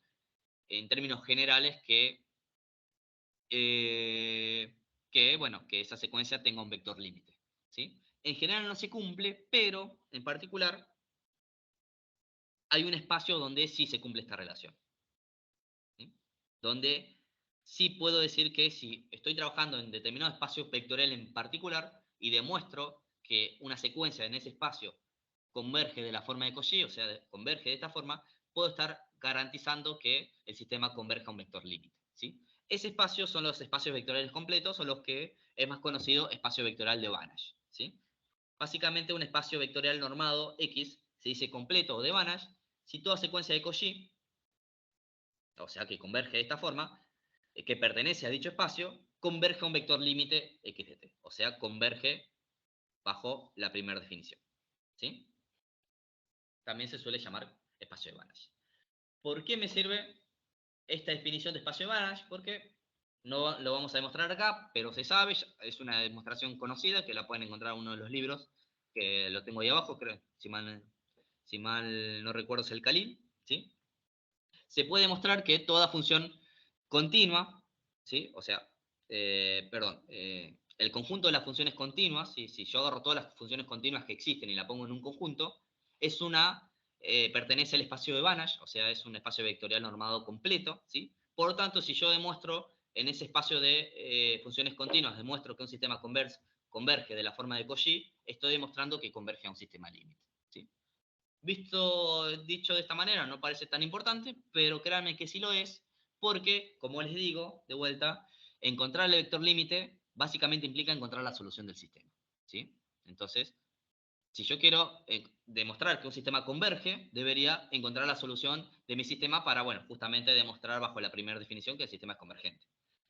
en términos generales bueno, que esa secuencia tenga un vector límite, ¿sí? En general no se cumple, pero en particular hay un espacio donde sí se cumple esta relación, ¿sí?, donde sí puedo decir que si estoy trabajando en determinado espacio vectorial en particular y demuestro que una secuencia en ese espacio converge de la forma de Cauchy, o sea, converge de esta forma, puedo estar garantizando que el sistema converja a un vector límite, ¿sí? Ese espacio son los espacios vectoriales completos, o los que es más conocido espacio vectorial de Banach, ¿sí? Básicamente un espacio vectorial normado X se dice completo o de Banach si toda secuencia de Cauchy, o sea, que converge de esta forma, que pertenece a dicho espacio, converge a un vector límite x de t. O sea, converge bajo la primera definición, ¿sí? También se suele llamar espacio de Banach. ¿Por qué me sirve esta definición de espacio de Banach? Porque no lo vamos a demostrar acá, pero se sabe, es una demostración conocida, que la pueden encontrar en uno de los libros, que lo tengo ahí abajo, creo, si mal no recuerdo es el Khalil, ¿sí? Se puede demostrar que toda función continua, ¿sí? O sea, perdón, el conjunto de las funciones continuas, ¿sí?, si yo agarro todas las funciones continuas que existen y la pongo en un conjunto, pertenece al espacio de Banach, o sea, es un espacio vectorial normado completo, ¿sí? Por lo tanto, si yo demuestro en ese espacio de funciones continuas, demuestro que un sistema converge de la forma de Cauchy, estoy demostrando que converge a un sistema límite, ¿sí? Dicho de esta manera, no parece tan importante, pero créanme que sí lo es, porque, como les digo, de vuelta, encontrar el vector límite básicamente implica encontrar la solución del sistema, ¿sí? Entonces, Si yo quiero demostrar que un sistema converge, debería encontrar la solución de mi sistema para, bueno, justamente demostrar bajo la primera definición que el sistema es convergente.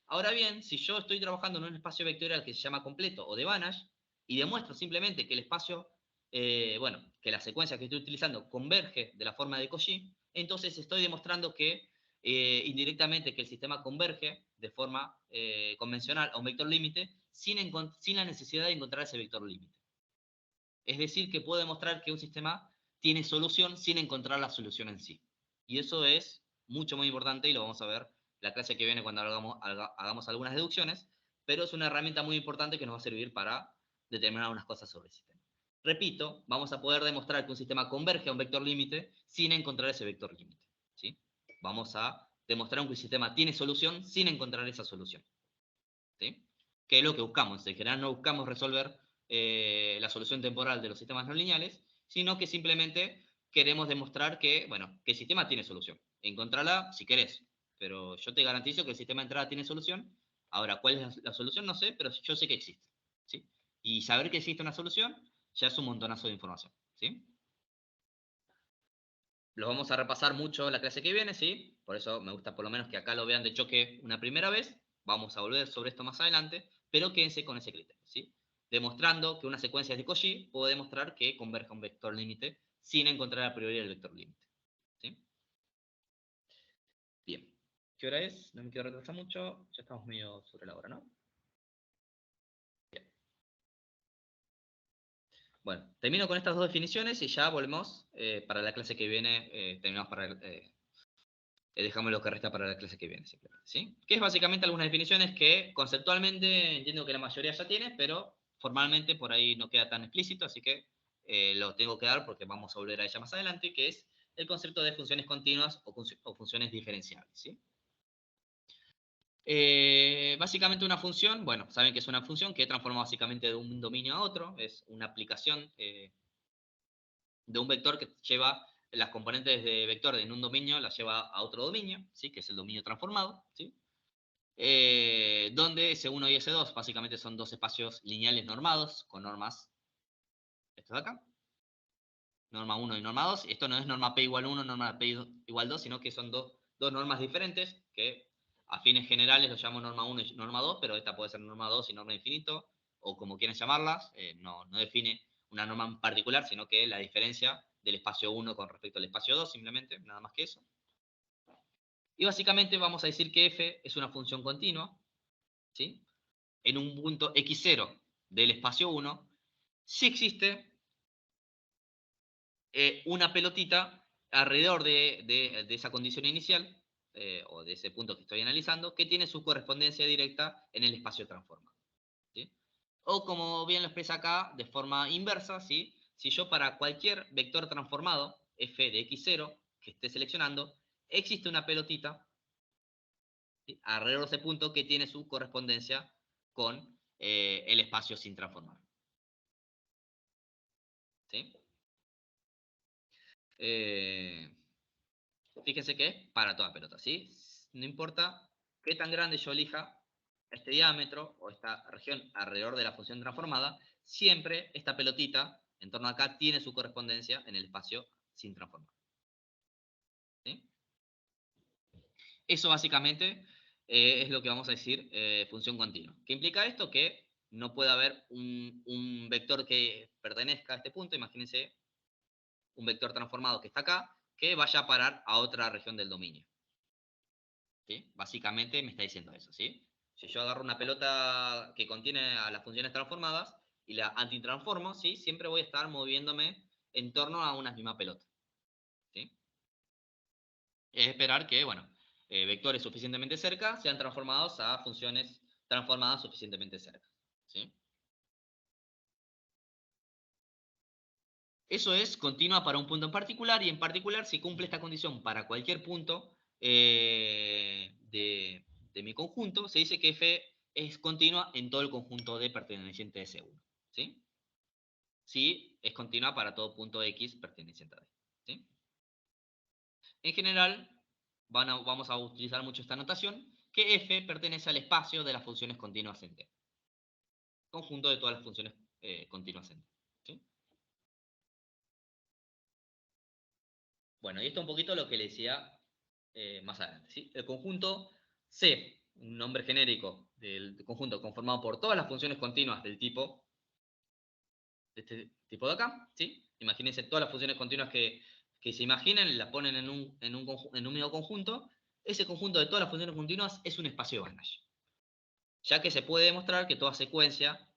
Ahora bien, si yo estoy trabajando en un espacio vectorial que se llama completo o de Banach, y demuestro simplemente que el espacio, bueno, que la secuencia que estoy utilizando converge de la forma de Cauchy, entonces estoy demostrando que indirectamente que el sistema converge de forma convencional a un vector límite sin la necesidad de encontrar ese vector límite. Es decir, que puedo demostrar que un sistema tiene solución sin encontrar la solución en sí. Y eso es mucho, muy importante y lo vamos a ver la clase que viene cuando hagamos algunas deducciones, pero es una herramienta muy importante que nos va a servir para determinar unas cosas sobre el sistema. Repito, vamos a poder demostrar que un sistema converge a un vector límite sin encontrar ese vector límite. ¿Sí? Vamos a demostrar que un sistema tiene solución sin encontrar esa solución. ¿Sí? Que es lo que buscamos. En general no buscamos resolver la solución temporal de los sistemas no lineales, sino que simplemente queremos demostrar que, bueno, que el sistema tiene solución. Encontrarla si querés, pero yo te garantizo que el sistema de entrada tiene solución. Ahora, ¿cuál es la solución? No sé, pero yo sé que existe. ¿Sí? Y saber que existe una solución ya es un montonazo de información. ¿Sí? Los vamos a repasar mucho la clase que viene, ¿sí? Por eso me gusta por lo menos que acá lo vean de choque una primera vez. Vamos a volver sobre esto más adelante, pero quédense con ese criterio, ¿sí? Demostrando que una secuencia es de Cauchy, puedo demostrar que converge a un vector límite sin encontrar a priori el vector límite, ¿sí? Bien. ¿Qué hora es? No me quiero retrasar mucho. Ya estamos medio sobre la hora, ¿no? Bien. Bueno, termino con estas dos definiciones y ya volvemos para la clase que viene. Terminamos para dejamos lo que resta para la clase que viene, simplemente, ¿sí? Que es básicamente algunas definiciones que conceptualmente entiendo que la mayoría ya tiene, pero formalmente por ahí no queda tan explícito, así que lo tengo que dar porque vamos a volver a ella más adelante, que es el concepto de funciones continuas o funciones diferenciables, ¿sí? Básicamente una función, bueno, saben que es una función que transforma básicamente de un dominio a otro, es una aplicación de un vector que lleva las componentes de vector en un dominio, las lleva a otro dominio, ¿sí? Que es el dominio transformado, ¿sí? Donde S1 y S2 básicamente son dos espacios lineales normados con normas, esto de acá, norma 1 y norma 2. Esto no es norma P igual 1, norma P igual 2, sino que son dos normas diferentes que a fines generales lo llamo norma 1 y norma 2, pero esta puede ser norma 2 y norma infinito, o como quieran llamarlas, no define una norma en particular, sino que la diferencia del espacio 1 con respecto al espacio 2, simplemente, nada más que eso. Y básicamente vamos a decir que f es una función continua, ¿sí? En un punto x0 del espacio 1, si existe una pelotita alrededor de esa condición inicial, o de ese punto que estoy analizando, que tiene su correspondencia directa en el espacio transformado, ¿sí? O como bien lo expresa acá, de forma inversa, ¿sí? Si yo para cualquier vector transformado, f de x0, que esté seleccionando, existe una pelotita, ¿sí? Alrededor de ese punto que tiene su correspondencia con el espacio sin transformar, ¿sí? Eh, Fíjense que es para toda pelota, ¿sí? No importa qué tan grande yo elija este diámetro o esta región alrededor de la función transformada, siempre esta pelotita en torno a acá tiene su correspondencia en el espacio sin transformar, ¿sí? Eso básicamente es lo que vamos a decir función continua. ¿Qué implica esto? Que no puede haber un vector que pertenezca a este punto, imagínense un vector transformado que está acá, que vaya a parar a otra región del dominio. ¿Sí? Básicamente me está diciendo eso, ¿sí? Si yo agarro una pelota que contiene a las funciones transformadas y la antitransformo, ¿sí? Siempre voy a estar moviéndome en torno a una misma pelota, ¿sí? Es esperar que, bueno, vectores suficientemente cerca sean transformados a funciones transformadas suficientemente cerca, ¿sí? Eso es continua para un punto en particular y en particular si cumple esta condición para cualquier punto de mi conjunto, se dice que f es continua en todo el conjunto de perteneciente a S1. ¿Sí? Si es continua para todo punto X perteneciente a D. ¿Sí? En general, vamos a utilizar mucho esta notación, que f pertenece al espacio de las funciones continuas en D. Conjunto de todas las funciones continuas en D. ¿Sí? Bueno, y esto es un poquito lo que le decía más adelante, ¿sí? El conjunto C, un nombre genérico del conjunto conformado por todas las funciones continuas del tipo, de este tipo de acá, ¿sí? Imagínense todas las funciones continuas que se imaginen, las ponen en un mismo conjunto. Ese conjunto de todas las funciones continuas es un espacio de Banach, ya que se puede demostrar que toda secuencia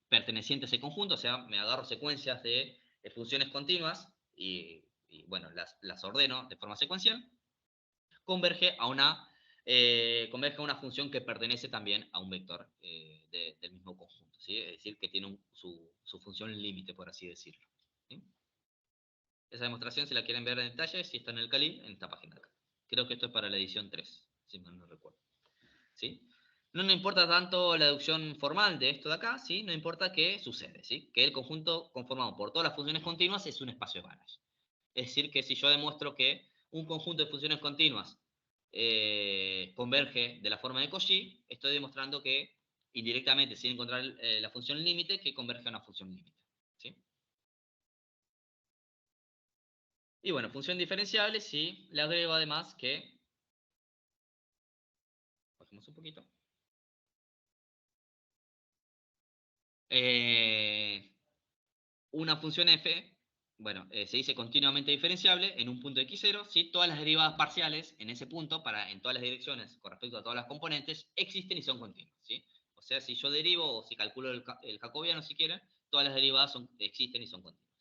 perteneciente a ese conjunto, o sea, me agarro secuencias de funciones continuas y bueno, las ordeno de forma secuencial, converge converge a una función que pertenece también a un vector del mismo conjunto, ¿sí? Es decir, que tiene su función límite, por así decirlo, ¿sí? Esa demostración, si la quieren ver en detalle, si está en el Cali, en esta página de acá. Creo que esto es para la edición 3, si mal no recuerdo, ¿sí? No nos importa tanto la deducción formal de esto de acá, ¿sí? No importa qué sucede, ¿sí? Que el conjunto conformado por todas las funciones continuas es un espacio de Banach. Es decir, que si yo demuestro que un conjunto de funciones continuas converge de la forma de Cauchy, estoy demostrando que indirectamente, sin encontrar la función límite, que converge a una función límite, ¿sí? Y bueno, función diferenciable, sí, le agrego además que, bajemos un poquito, eh, una función f, bueno, se dice continuamente diferenciable en un punto x0, si todas las derivadas parciales en ese punto, en todas las direcciones con respecto a todas las componentes, existen y son continuas, ¿sí? O sea, si yo derivo o si calculo el jacobiano si quieren, todas las derivadas existen y son continuas,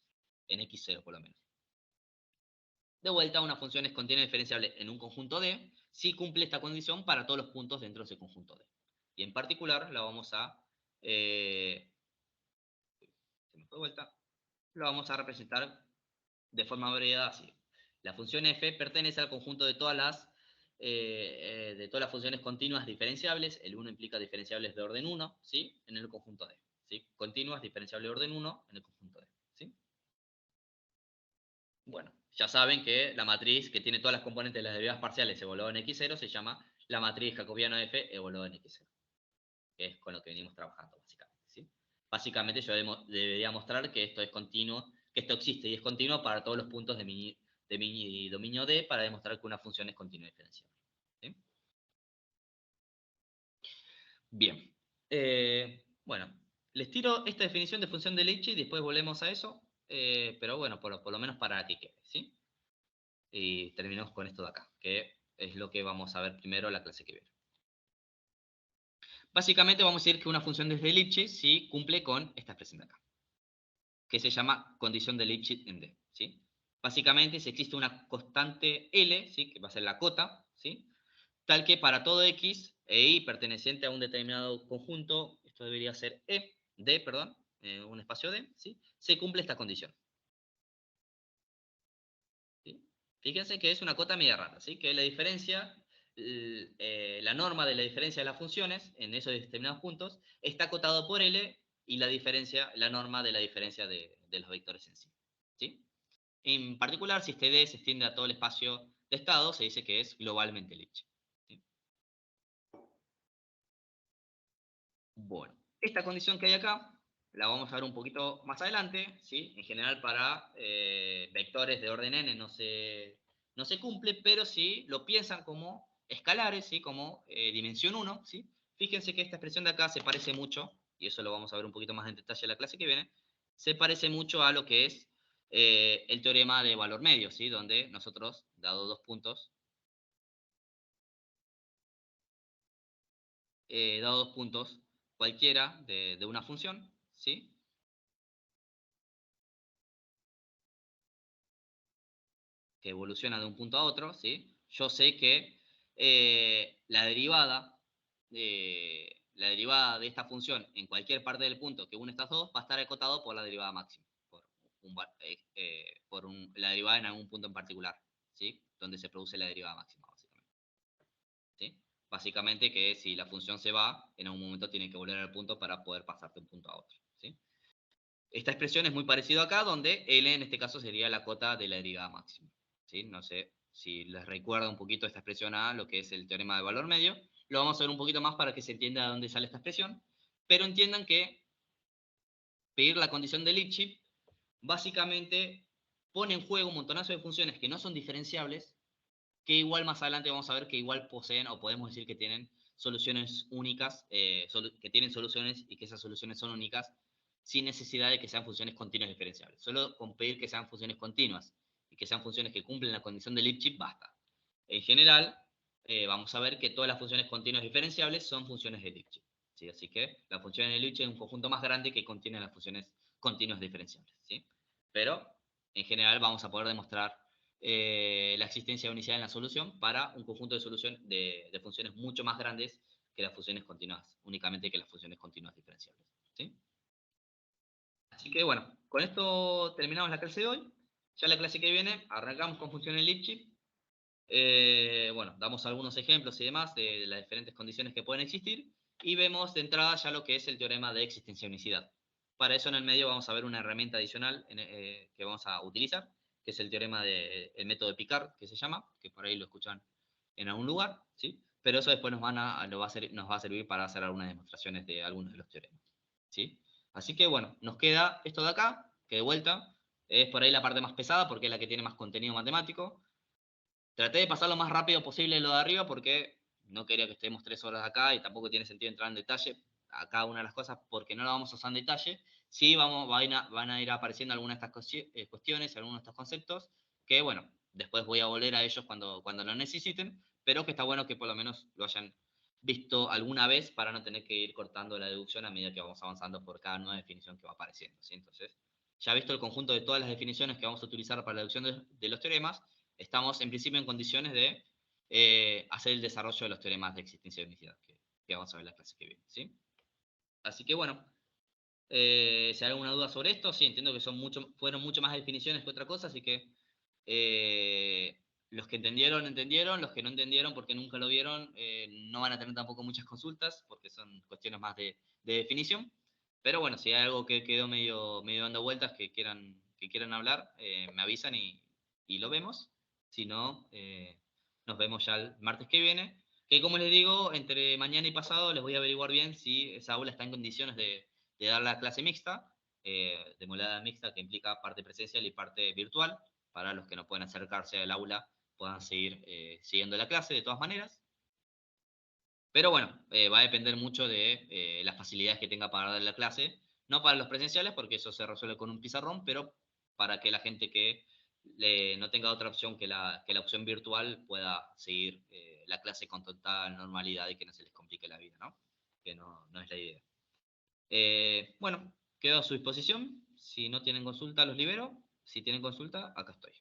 en x0 por lo menos. De vuelta, una función es continua diferenciable en un conjunto D si cumple esta condición para todos los puntos dentro de ese conjunto D. Y en particular la vamos a... se me fue de vuelta. Lo vamos a representar de forma abreviada así. La función f pertenece al conjunto de todas las funciones continuas diferenciables. El 1 implica diferenciables de orden 1, ¿sí? En el conjunto D. ¿Sí? Continuas diferenciables de orden 1 en el conjunto D. ¿Sí? Bueno, ya saben que la matriz que tiene todas las componentes de las derivadas parciales evaluadas en x0 se llama la matriz jacobiana f evaluada en x0, que es con lo que venimos trabajando básicamente, ¿sí? Básicamente yo debería mostrar que esto es continuo, que esto existe y es continuo para todos los puntos de mi dominio D para demostrar que una función es continua diferenciable, ¿sí? Bien. Bueno, les tiro esta definición de función de Leibniz y después volvemos a eso, pero bueno, por lo menos para que quede, ¿sí? Y terminamos con esto de acá, que es lo que vamos a ver primero en la clase que viene. Básicamente vamos a decir que una función desde Lipschitz sí cumple con esta expresión de acá, que se llama condición de Lipschitz en D, ¿sí? Básicamente si existe una constante L, ¿sí? Que va a ser la cota, ¿sí? Tal que para todo X e Y perteneciente a un determinado conjunto, esto debería ser D, perdón, un espacio D, ¿sí? Se cumple esta condición, ¿sí? Fíjense que es una cota media rara, ¿sí? Que la diferencia, la norma de la diferencia de las funciones en esos determinados puntos está acotado por L y la diferencia, la norma de la diferencia de los vectores en sí, ¿sí? En particular, si este D se extiende a todo el espacio de estado, se dice que es globalmente Lipschitz, ¿sí? Bueno, esta condición que hay acá la vamos a ver un poquito más adelante, ¿sí? En general para vectores de orden n no se cumple, pero si lo piensan como escalares, ¿sí? Como dimensión 1, ¿sí? Fíjense que esta expresión de acá se parece mucho, y eso lo vamos a ver un poquito más en detalle en la clase que viene, se parece mucho a lo que es el teorema de valor medio, ¿sí? Donde nosotros, dado dos puntos cualquiera de una función, ¿sí? Que evoluciona de un punto a otro, ¿sí? Yo sé que la derivada de esta función en cualquier parte del punto que une estas dos va a estar acotado por la derivada máxima, la derivada en algún punto en particular, ¿sí? Donde se produce la derivada máxima, básicamente, ¿sí? Básicamente que si la función se va, en algún momento tiene que volver al punto para poder pasar de un punto a otro, ¿sí? Esta expresión es muy parecida acá, donde L en este caso sería la cota de la derivada máxima, ¿sí? No sé si les recuerda un poquito esta expresión a lo que es el teorema de valor medio. Lo vamos a ver un poquito más para que se entienda de dónde sale esta expresión. Pero entiendan que pedir la condición de Lipschitz básicamente pone en juego un montonazo de funciones que no son diferenciables, que igual más adelante vamos a ver que igual poseen, o podemos decir que tienen soluciones únicas, que tienen soluciones y que esas soluciones son únicas, sin necesidad de que sean funciones continuas diferenciables. Solo con pedir que sean funciones continuas y que sean funciones que cumplen la condición de Lipschitz, basta. En general, vamos a ver que todas las funciones continuas diferenciables son funciones de Lipschitz. ¿Sí? Así que las funciones de Lipschitz es un conjunto más grande que contiene las funciones continuas diferenciables. ¿Sí? Pero, en general, vamos a poder demostrar la existencia de unicidad en la solución para un conjunto de funciones mucho más grandes que las funciones continuas, únicamente que las funciones continuas diferenciables. ¿Sí? Así que bueno, con esto terminamos la clase de hoy. Ya la clase que viene arrancamos con funciones Lipschitz. Bueno, damos algunos ejemplos y demás de las diferentes condiciones que pueden existir y vemos de entrada ya lo que es el teorema de existencia de unicidad. Para eso en el medio vamos a ver una herramienta adicional que vamos a utilizar, que es el teorema del método de Picard, que se llama, que por ahí lo escuchan en algún lugar, ¿sí? Pero eso después nos va a servir para hacer algunas demostraciones de algunos de los teoremas, ¿sí? Así que bueno, nos queda esto de acá, que de vuelta es por ahí la parte más pesada porque es la que tiene más contenido matemático. Traté de pasar lo más rápido posible lo de arriba porque no quería que estemos 3 horas acá y tampoco tiene sentido entrar en detalle a cada una de las cosas porque no la vamos a usar en detalle. Sí, van a ir apareciendo algunas de estas cuestiones, algunos de estos conceptos que, bueno, después voy a volver a ellos cuando lo necesiten, pero que está bueno que por lo menos lo hayan visto alguna vez para no tener que ir cortando la deducción a medida que vamos avanzando por cada nueva definición que va apareciendo. ¿Sí? Entonces, ya visto el conjunto de todas las definiciones que vamos a utilizar para la deducción de los teoremas, estamos en principio en condiciones de hacer el desarrollo de los teoremas de existencia de unicidad, que vamos a ver en la clase que viene. ¿Sí? Así que bueno, si hay alguna duda sobre esto, sí, entiendo que fueron mucho más definiciones que otra cosa, así que los que entendieron, entendieron, los que no entendieron porque nunca lo vieron, no van a tener tampoco muchas consultas, porque son cuestiones más de definición. Pero bueno, si hay algo que quedó medio dando vueltas que quieran hablar, me avisan y lo vemos. Si no, nos vemos ya el martes que viene. Que como les digo, entre mañana y pasado les voy a averiguar bien si esa aula está en condiciones de dar la clase mixta, de modalidad mixta, que implica parte presencial y parte virtual, para los que no pueden acercarse al aula puedan seguir siguiendo la clase de todas maneras. Pero bueno, va a depender mucho de las facilidades que tenga para dar la clase, no para los presenciales, porque eso se resuelve con un pizarrón, pero para que la gente que no tenga otra opción que la opción virtual pueda seguir la clase con total normalidad y que no se les complique la vida, ¿no? Que no es la idea. Bueno, quedo a su disposición. Si no tienen consulta, los libero. Si tienen consulta, acá estoy.